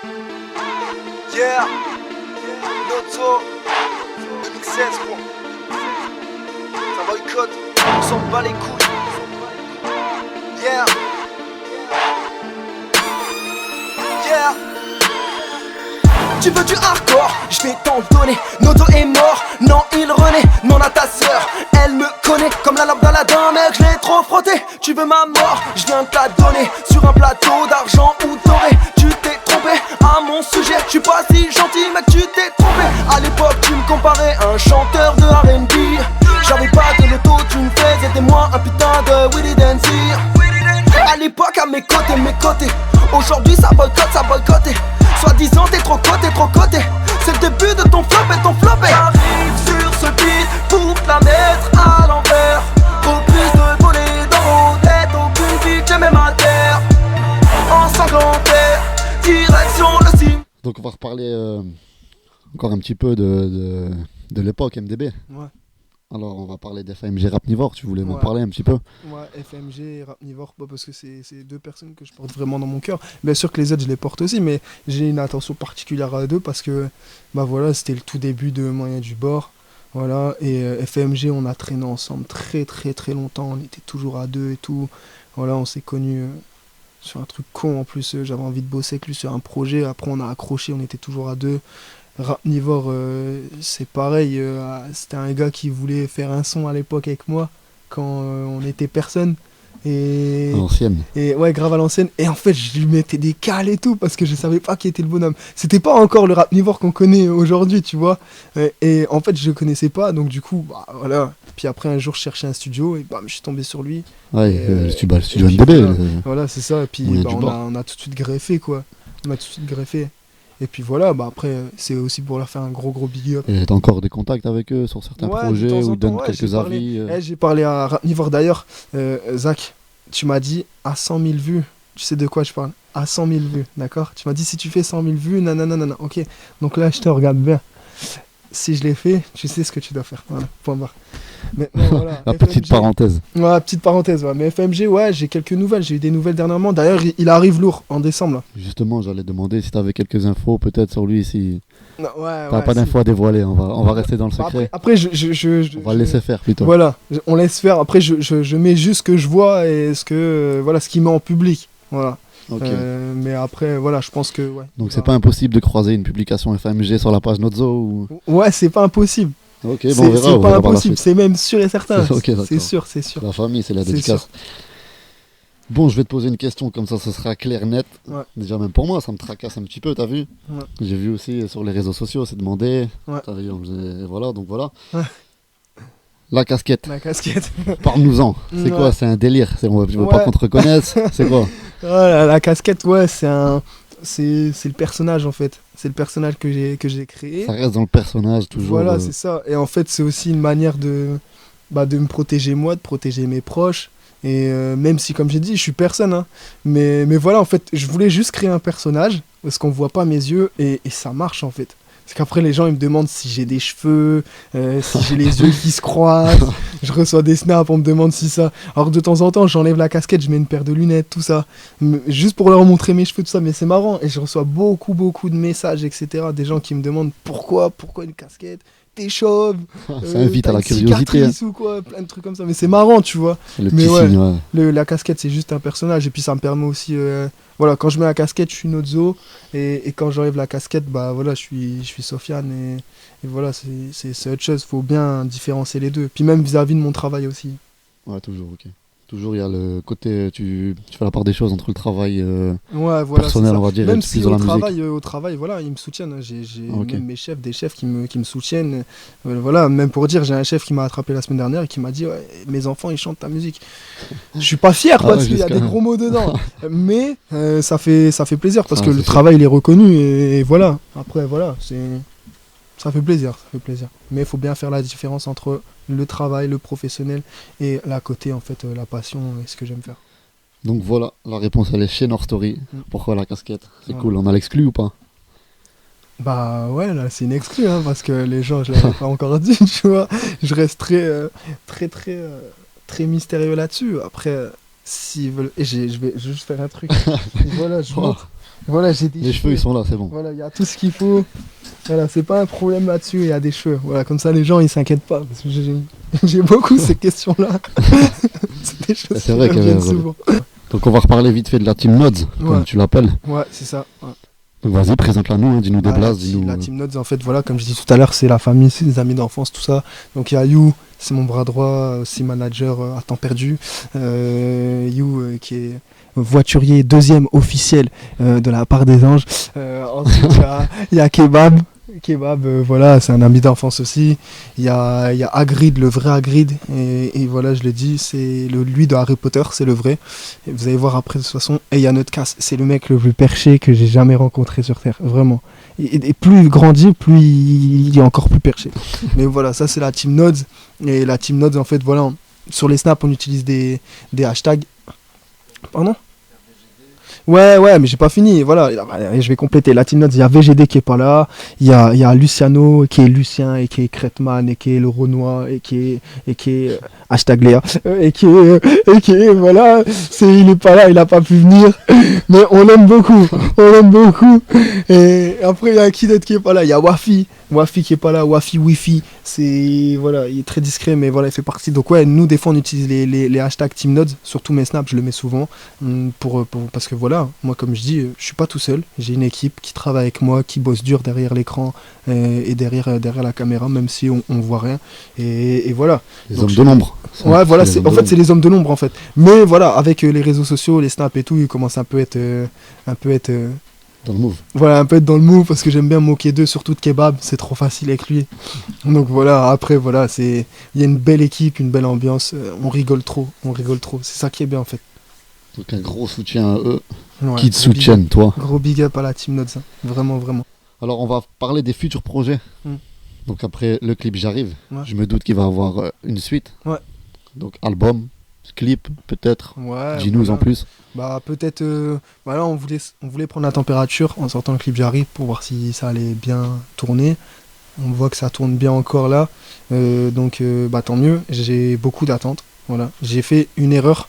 Yeah, Noto, 2016 gros. Ça boycotte, on s'en bat les couilles. Yeah, yeah. Tu veux du hardcore, je vais t'en donner. Noto est mort, non il renaît. Demande à ta sœur, elle me connaît. Comme la lampe d'Aladin, mec, je l'ai trop frotté. Tu veux ma mort, je viens de la donner. Sur un plateau d'argent ou doré. Tu t'es trompé à mon sujet. Je suis pas si gentil, mec, tu t'es trompé. À l'époque, tu me comparais à un chanteur de R&B. J'avais pas de l'auto, tu me faisais de moi un putain de Willy Dancy. À l'époque, à mes côtés. Aujourd'hui, ça boycotte. Soi-disant, t'es trop coté. C'est le début de ton flop et ton flopé. J'arrive sur ce beat pour te la mettre à l'envers. Trop plus de volets dans vos têtes. Aucune bitch même à terre. Ensanglantaire, direction le cime. Donc on va reparler encore un petit peu de l'époque MDB. Ouais. Alors on va parler d'FMG Rapnivore, tu voulais m'en Ouais. parler un petit peu? Ouais, FMG et Rapnivore, parce que c'est deux personnes que je porte vraiment dans mon cœur. Bien sûr que les autres, je les porte aussi, mais j'ai une attention particulière à eux deux parce que bah voilà, c'était le tout début de Moyen du Bord. Voilà, et FMG, on a traîné ensemble très longtemps, on était toujours à deux et tout. Voilà, on s'est connus sur un truc con en plus, j'avais envie de bosser avec lui sur un projet, après on a accroché, on était toujours à deux. Rapnivore, c'est pareil, c'était un gars qui voulait faire un son à l'époque avec moi quand on était personne. Et, À l'ancienne. et ouais, grave à l'ancienne. Et en fait, je lui mettais des cales et tout parce que je savais pas qui était le bonhomme. C'était pas encore le Rapnivore qu'on connaît aujourd'hui, tu vois. Et en fait, je le connaissais pas, donc du coup, bah voilà. Puis après, un jour, je cherchais un studio et bah, je suis tombé sur lui. Ouais, Et, le studio et puis, MDB. Voilà, c'est ça. Et puis Moyen bah, du on Bord. a tout de suite greffé, quoi. On a tout de suite greffé. Et puis voilà, bah après, c'est aussi pour leur faire un gros big up. Et t'as encore des contacts avec eux sur certains Ouais, de projets temps en où ils temps, donnent ouais, quelques j'ai parlé. avis J'ai parlé à Rapnivore d'ailleurs. Zach, tu m'as dit à 100 000 vues. Tu sais de quoi je parle? À 100 000 vues, d'accord? Tu m'as dit si tu fais 100 000 vues, nanana, ok. Donc là, je te regarde bien. Si je l'ai fait, tu sais ce que tu dois faire. Voilà, point barre. Maintenant, voilà, La petite FMG. parenthèse. Ouais, petite parenthèse, ouais. Mais FMG, ouais, j'ai quelques nouvelles. J'ai eu des nouvelles dernièrement. D'ailleurs, il arrive lourd en décembre, là. Justement, j'allais demander si t'avais quelques infos peut-être sur lui, si Non, ouais, t'as pas si. d'infos à dévoiler, on va rester dans le Bah, secret. après, On va le laisser faire plutôt. Voilà, on laisse faire. Après, je mets juste ce que je vois et ce que voilà, ce qu'il met en public. Voilà. Ok. Mais après, voilà, je pense que ouais. Donc c'est pas impossible de croiser une publication FMG sur la page Nozo ou... Ouais, c'est pas impossible. Ok, C'est bon, on verra. c'est on pas verra par la impossible. suite. C'est même sûr et certain. Ok, d'accord. C'est sûr, c'est sûr. La famille, c'est la C'est dédicace. Bon, je vais te poser une question, comme ça sera clair, net. Ouais. Déjà, même pour moi, ça me tracasse un petit peu, t'as vu? Ouais. J'ai vu aussi sur les réseaux sociaux, c'est demandé. Ouais. T'as vu, voilà, donc voilà. Ouais. La casquette, Ma casquette. parle-nous-en. C'est Ouais. quoi? C'est un délire. Je veux pas Ouais. qu'on te reconnaisse. C'est quoi? Voilà, la casquette, ouais, c'est le personnage en fait. C'est le personnage que j'ai créé. Ça reste dans le personnage, toujours. Voilà, c'est ça. Et en fait, c'est aussi une manière de me protéger moi, de protéger mes proches. Et même si, comme j'ai dit, je suis personne. Hein, mais voilà, en fait, je voulais juste créer un personnage parce qu'on voit pas mes yeux et ça marche en fait. Parce qu'après, les gens ils me demandent si j'ai des cheveux, si j'ai les yeux qui se croisent. Je reçois des snaps, on me demande si ça. Alors de temps en temps, j'enlève la casquette, je mets une paire de lunettes, tout ça. Juste pour leur montrer mes cheveux, tout ça. Mais c'est marrant. Et je reçois beaucoup de messages, etc. Des gens qui me demandent pourquoi une casquette? T'es chauve, Ça invite à t'as la une curiosité. Hein. cicatrice ou quoi, plein de trucs comme ça. Mais c'est marrant, tu vois. Le Mais petit ouais. signe, ouais. La casquette, c'est juste un personnage. Et puis ça me permet aussi. Voilà, quand je mets la casquette, je suis Nozo. Et quand j'enlève la casquette, bah voilà, je suis Sofiane. Et voilà, c'est autre chose. Faut bien différencier les deux. Puis même vis-à-vis de mon travail aussi. Ouais, toujours, ok. Toujours, il y a le côté, tu fais la part des choses entre le travail Ouais, voilà. personnel, c'est ça. on va dire, et Même plus si dans au la musique. travail, voilà, ils me soutiennent. Hein. J'ai Ok. même mes chefs, des chefs qui me soutiennent. Voilà, même pour dire, j'ai un chef qui m'a attrapé la semaine dernière et qui m'a dit ouais, mes enfants, ils chantent ta musique. Je suis pas fier Ah parce ouais, qu'il y a jusqu'à des là. gros mots dedans. Mais ça fait plaisir parce Ah, que c'est le sûr. travail, il est reconnu. Et voilà. Après, voilà, ça fait plaisir. Mais il faut bien faire la différence entre le travail, le professionnel et la côté, en fait, la passion et ce que j'aime faire. Donc voilà, la réponse elle est chez North Story. Pourquoi la casquette? C'est Ouais. cool, on a l'exclu ou pas? Bah ouais, là c'est une exclue, hein, parce que les gens, je l'avais pas encore dit, tu vois. Je reste très mystérieux là-dessus. Après, s'ils veulent... Et je vais juste faire un truc. Voilà, je montre. Voilà, j'ai des Les cheveux, ils sont là, c'est bon. Voilà, il y a tout ce qu'il faut. Voilà, c'est pas un problème là-dessus, il y a des cheveux. Voilà, comme ça les gens ils s'inquiètent pas. Parce que j'ai beaucoup ces questions-là. C'est des choses C'est vrai qui qu'il y reviennent avait- souvent. Donc on va reparler vite fait de la Team Nods, Ouais. comme tu l'appelles. Ouais, c'est ça. Ouais. Donc vas-y, présente-la nous, hein, dis-nous des Ah, blases, dis-nous... la Team Nodes, en fait, voilà, comme je dis tout à l'heure, c'est la famille, c'est des amis d'enfance, tout ça. Donc il y a You, c'est mon bras droit, aussi manager à temps perdu. You, qui est voiturier deuxième officiel de la part des anges. Ensuite, il y a Kebab. Kebab, voilà, c'est un ami d'enfance aussi. Il y a Hagrid, le vrai Hagrid. Et voilà, je le dis, c'est lui de Harry Potter, c'est le vrai. Et vous allez voir après de toute façon. Et il y a Nutcas, c'est le mec le plus perché que j'ai jamais rencontré sur Terre, vraiment. Et plus il grandit, plus il est encore plus perché. Mais voilà, ça c'est la Team Nodes. Et la Team Nodes, en fait, voilà, sur les snaps, on utilise des hashtags. Pardon ? Ouais, mais j'ai pas fini. Voilà, je vais compléter. La Team Notes, il y a VGD qui est pas là. Il y a Luciano, qui est Lucien, et qui est Cretman, et qui est le Renoir, et qui est hashtag Léa, et qui est, voilà, il est pas là, il a pas pu venir. Mais on l'aime beaucoup. Et après, il y a qui d'autre qui est pas là? Il y a Wafi qui est pas là. Wafi Wifi. Voilà, il est très discret, mais voilà, il fait partie. Donc ouais, nous, des fois, on utilise les hashtags Team Nodes. Surtout mes snaps, je le mets souvent. Parce que voilà, moi comme je dis, je suis pas tout seul, j'ai une équipe qui travaille avec moi, qui bosse dur derrière l'écran et derrière la caméra, même si on voit rien, et voilà. Les Donc, hommes de l'ombre. Ouais, voilà, les hommes en de fait c'est les hommes de l'ombre en fait. Mais voilà, avec les réseaux sociaux, les snaps et tout, ils commencent un peu être dans le move. voilà, un peu être dans le move, parce que j'aime bien me moquer d'eux, surtout de Kebab, c'est trop facile avec lui. Donc voilà, après voilà, il y a une belle équipe, une belle ambiance, on rigole trop, c'est ça qui est bien en fait. Donc un gros soutien à eux, Ouais, qui te gros soutiennent, toi. Gros big up à la Team Nodes, hein. Vraiment. Alors on va parler des futurs projets. Mm. Donc après le clip J'arrive, Ouais. je me doute qu'il va avoir une suite. Ouais. Donc album, clip peut-être, Ouais. dis-nous voilà. en plus. Bah peut-être, voilà, on voulait prendre la température en sortant le clip J'arrive pour voir si ça allait bien tourner. On voit que ça tourne bien encore là, donc bah tant mieux. J'ai beaucoup d'attentes. Voilà, j'ai fait une erreur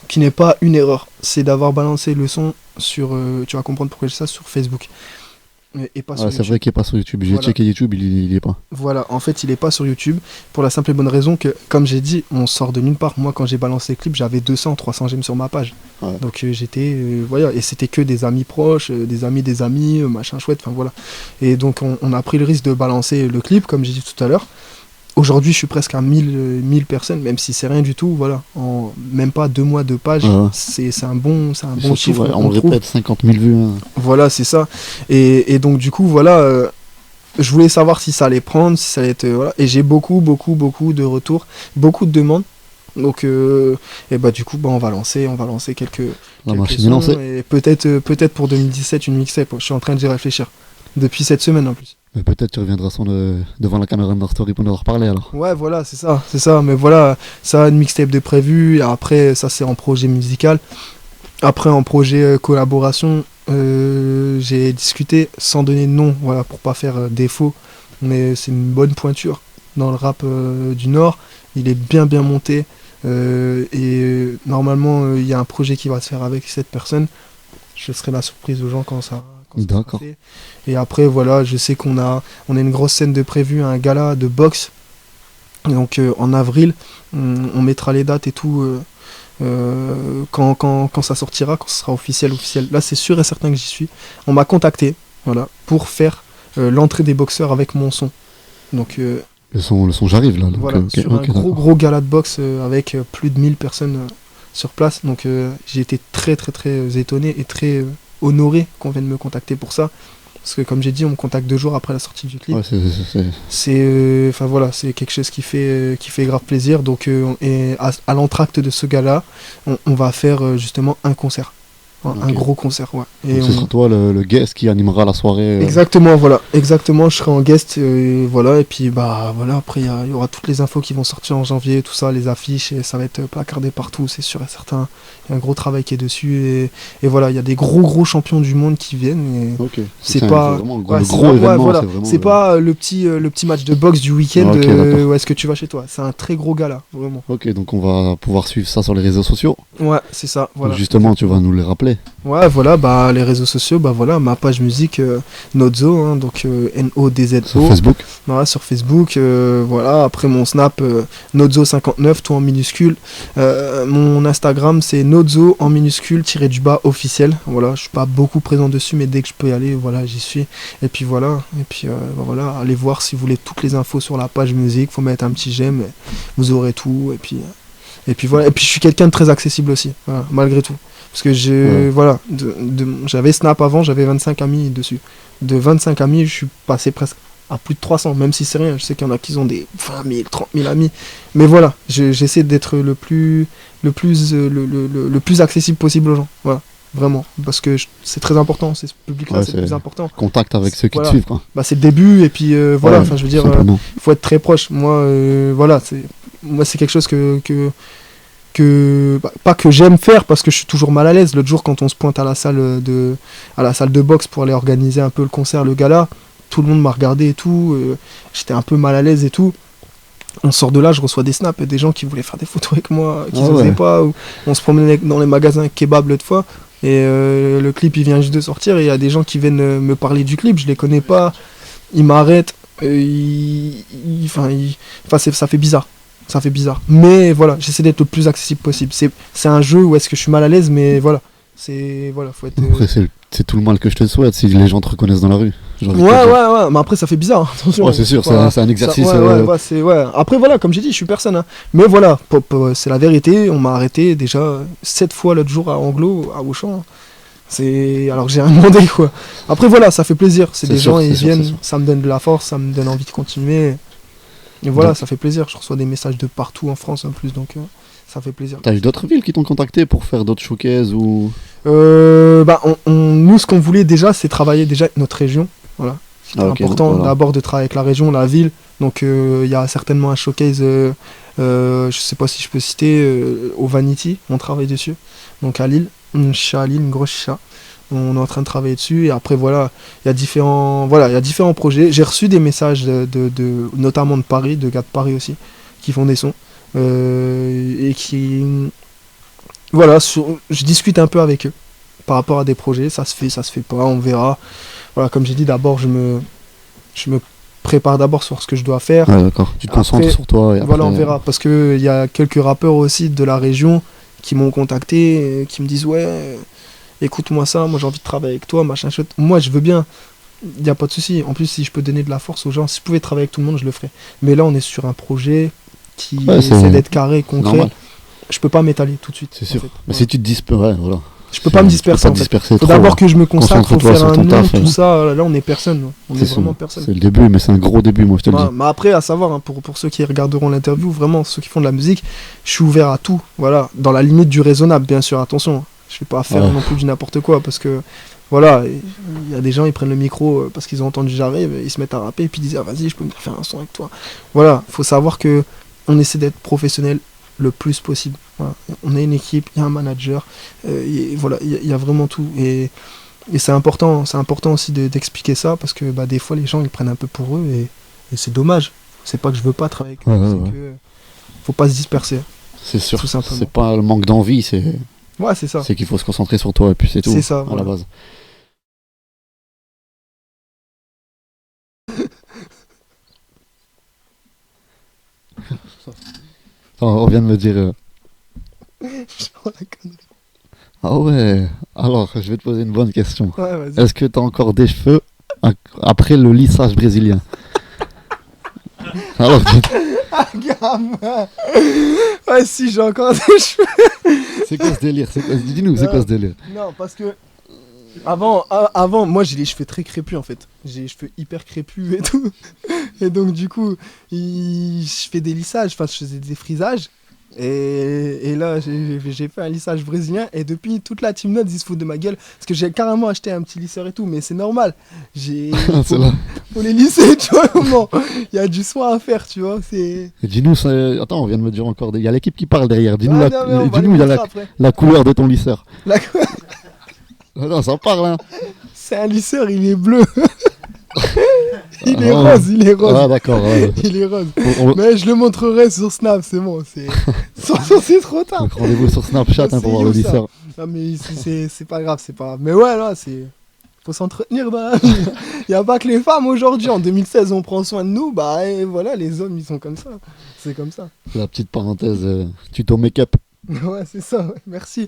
qui n'est pas une erreur, c'est d'avoir balancé le son sur, tu vas comprendre pourquoi je dis ça, sur Facebook et pas sur Ouais, c'est YouTube. vrai qu'il est pas sur YouTube. J'ai Voilà. checké YouTube, il est pas. Voilà, en fait, il est pas sur YouTube pour la simple et bonne raison que, comme j'ai dit, on sort de nulle part. Moi, quand j'ai balancé le clip, j'avais 200, 300 j'aime sur ma page. Ouais. Donc j'étais, voilà, et c'était que des amis proches, des amis, machin chouette, enfin voilà. Et donc on a pris le risque de balancer le clip, comme j'ai dit tout à l'heure. Aujourd'hui, je suis presque à 1000 personnes, même si c'est rien du tout, voilà. En même pas 2 mois de page, Ouais. c'est un bon Surtout, chiffre. ouais, qu'on on le trouve. répète, 50 000 vues. Hein. Voilà, c'est ça. Et donc, du coup, voilà, je voulais savoir si ça allait prendre, si ça allait être. Voilà. Et j'ai beaucoup de retours, beaucoup de demandes. Donc, et bah, du coup, bah, on va lancer quelques. La quelques machine est sons, lancée. Et peut-être pour 2017, une mixtape. Je suis en train d'y réfléchir. Depuis cette semaine en plus. Mais peut-être tu reviendras devant la caméra de Story pour nous en reparler alors. Ouais, voilà, c'est ça. Mais voilà, ça, une mixtape de prévu. Et après, ça, c'est en projet musical. Après, en projet collaboration, j'ai discuté sans donner de nom, voilà, pour pas faire défaut. Mais c'est une bonne pointure dans le rap du Nord. Il est bien monté. Normalement, il y a un projet qui va se faire avec cette personne. Je serai la surprise aux gens quand ça. D'accord. Et après, voilà, je sais qu'on a une grosse scène de prévu, un gala de boxe. Donc en avril, on mettra les dates et tout quand ça sortira, quand ce sera officiel. Là, c'est sûr et certain que j'y suis. On m'a contacté, voilà, pour faire l'entrée des boxeurs avec mon son. Donc Le son J'arrive là. Donc, voilà, sur un gros gala de boxe avec plus de 1000 personnes sur place. Donc j'ai été très étonné et très honoré qu'on vienne me contacter pour ça. Parce que comme j'ai dit, on me contacte 2 jours après la sortie du clip. Ouais, C'est enfin voilà, c'est quelque chose qui fait grave plaisir. Donc et à l'entracte de ce gala, on va faire justement un concert. Un gros concert, ouais. Et donc ce sera toi le guest qui animera la soirée. Exactement, voilà. Exactement, je serai en guest, voilà. Et puis, bah, voilà, après, il y aura toutes les infos qui vont sortir en janvier, tout ça, les affiches, et ça va être placardé partout, c'est sûr et certain. Il y a un gros travail qui est dessus, et voilà, il y a des gros champions du monde qui viennent. Et Ok. c'est pas vraiment ouais, le c'est gros pas- ouais, événement. voilà. C'est vraiment C'est pas le petit match de boxe du week-end Ok, d'accord. où est-ce que tu vas chez toi. C'est un très gros gala, vraiment. Ok, donc on va pouvoir suivre ça sur les réseaux sociaux. Ouais, c'est ça, voilà. Donc justement, tu vas nous les rappeler rappeler. Ouais, voilà, bah les réseaux sociaux, bah voilà, ma page musique Nodzo, hein, donc Sur Nodzo, Facebook. voilà, sur Facebook, voilà, après mon Snap Nodzo59, tout en minuscule. Mon Instagram c'est Nodzo en minuscule tiré du bas officiel. Voilà, je suis pas beaucoup présent dessus, mais dès que je peux y aller, voilà, j'y suis. Et puis voilà, bah, voilà, allez voir si vous voulez toutes les infos sur la page musique, faut mettre un petit j'aime, vous aurez tout. Et puis voilà, et puis je suis quelqu'un de très accessible aussi, voilà, malgré tout. Parce que voilà, j'avais Snap avant, j'avais 25 amis dessus. De 25 amis, je suis passé presque à plus de 300, même si c'est rien. Je sais qu'il y en a qui ont des 20 000, 30 000 amis. Mais voilà, j'essaie d'être le plus accessible possible aux gens. Voilà, vraiment. Parce que c'est très important, c'est ce public-là, Ouais, c'est le plus important. Contact avec ceux qui Voilà. te suivent, quoi. Bah, c'est le début, et puis voilà, Ouais, enfin je veux dire, simplement. faut être très proche. Moi, voilà, c'est quelque chose pas que j'aime faire parce que je suis toujours mal à l'aise. L'autre jour, quand on se pointe à la salle de boxe pour aller organiser un peu le concert, le gala, tout le monde m'a regardé et tout, j'étais un peu mal à l'aise et tout. On sort de là, je reçois des snaps et des gens qui voulaient faire des photos avec moi, qui n'osaient pas, ou on se promenait dans les magasins kebab l'autre fois, et le clip il vient juste de sortir, et il y a des gens qui viennent me parler du clip, je les connais pas, ils m'arrêtent, ça fait bizarre. Ça fait bizarre. Mais voilà, j'essaie d'être le plus accessible possible. C'est un jeu où est-ce que je suis mal à l'aise, mais voilà. Voilà, faut être. Après, c'est tout le mal que je te souhaite si les gens te reconnaissent dans la rue. Ouais, mais après ça fait bizarre, hein, attention. Ouais, c'est sûr, c'est un exercice. Ouais. Après voilà, comme j'ai dit, je suis personne, hein. Mais voilà, c'est la vérité, on m'a arrêté déjà 7 fois l'autre jour à Anglo, à Auchan. Alors que j'ai rien demandé, quoi. Après voilà, ça fait plaisir, c'est des gens, ils viennent, ça me donne de la force, ça me donne envie de continuer. Et voilà, ça fait plaisir, je reçois des messages de partout en France en plus, donc ça fait plaisir. T'as eu d'autres villes qui t'ont contacté pour faire d'autres showcases ou... Nous, ce qu'on voulait déjà, c'est travailler déjà avec notre région. Voilà. C'était important d'abord de travailler avec la région, la ville. Donc il y a certainement un showcase, je sais pas si je peux citer, au Vanity, on travaille dessus. Donc à Lille, une grosse chicha. On est en train de travailler dessus, et après voilà, il y a différents projets. J'ai reçu des messages notamment de Paris, de gars de Paris aussi, qui font des sons, et qui, voilà, je discute un peu avec eux par rapport à des projets. Ça se fait pas, on verra. Voilà, comme j'ai dit, d'abord je me prépare d'abord sur ce que je dois faire. Ouais, d'accord. Tu te concentres sur toi. Et voilà, après... on verra, parce que il y a quelques rappeurs aussi de la région qui m'ont contacté, qui me disent ouais. Écoute-moi ça, moi j'ai envie de travailler avec toi, machin chouette. Moi je veux bien, il n'y a pas de souci. En plus, si je peux donner de la force aux gens, si je pouvais travailler avec tout le monde, je le ferais. Mais là, on est sur un projet qui essaie d'être carré, concret. Normal. Je peux pas m'étaler tout de suite. C'est sûr. En fait. Mais si tu te disperses, ouais, voilà. Je peux pas me disperser. Faut d'abord que je me consacre, faut faire un nom, tout ça. Là, on est personne. On est vraiment personne. C'est le début, mais c'est un gros début, moi je te le dis. Mais après, à savoir, hein, pour ceux qui regarderont l'interview, vraiment, ceux qui font de la musique, je suis ouvert à tout. Voilà, dans la limite du raisonnable, bien sûr, attention. Je vais pas faire non plus du n'importe quoi, parce que voilà, il y a des gens, ils prennent le micro parce qu'ils ont entendu j'arrive, ils se mettent à rapper et puis ils disent ah, vas-y, je peux me faire un son avec toi. Voilà, faut savoir que on essaie d'être professionnel le plus possible. Voilà. On est une équipe, il y a un manager, voilà, il y a vraiment tout, et c'est important aussi d'expliquer ça, parce que bah, des fois les gens ils prennent un peu pour eux, et c'est dommage. C'est pas que je veux pas travailler avec eux, c'est que faut pas se disperser. C'est sûr, c'est pas le manque d'envie, c'est... Ouais, c'est ça. C'est qu'il faut se concentrer sur toi, et puis c'est tout. C'est ça, à la base. On vient de me dire... Ah ouais. Alors, je vais te poser une bonne question. Ouais, vas-y. Est-ce que t'as encore des cheveux après le lissage brésilien? Alors, Ah, gamin. Ouais, si, j'ai encore des cheveux. C'est quoi ce délire? Dis-nous, c'est quoi ce délire? Non, parce que avant, moi j'ai les cheveux très crépus en fait. J'ai les cheveux hyper crépus et tout. Et donc du coup, je fais des lissages, enfin je faisais des frisages. Et là, j'ai fait un lissage brésilien, et depuis, toute la team Notes, ils se foutent de ma gueule, parce que j'ai carrément acheté un petit lisseur et tout, mais c'est normal. Faut les lisser, tu vois, comment il y a du soin à faire, tu vois. Dis-nous, attends, on vient de me dire encore, il y a l'équipe qui parle derrière, dis-nous, dis-nous il y a la couleur de ton lisseur. Non, ça parle, hein. C'est un lisseur, il est bleu. Il est rose, il est rose. Ah, d'accord. Ouais. Il est rose. On- Mais je le montrerai sur Snap, c'est bon. C'est trop tard. Donc rendez-vous sur Snapchat hein, C'est pour voir you, l'Odysseur. Non, mais c'est pas grave, c'est pas grave. Mais ouais, là, faut s'entretenir dans la vie. Il n'y a pas que les femmes aujourd'hui. En 2016, on prend soin de nous. Bah, et voilà, les hommes, ils sont comme ça. C'est comme ça. La petite parenthèse, tuto make-up. Ouais, c'est ça. Ouais. Merci.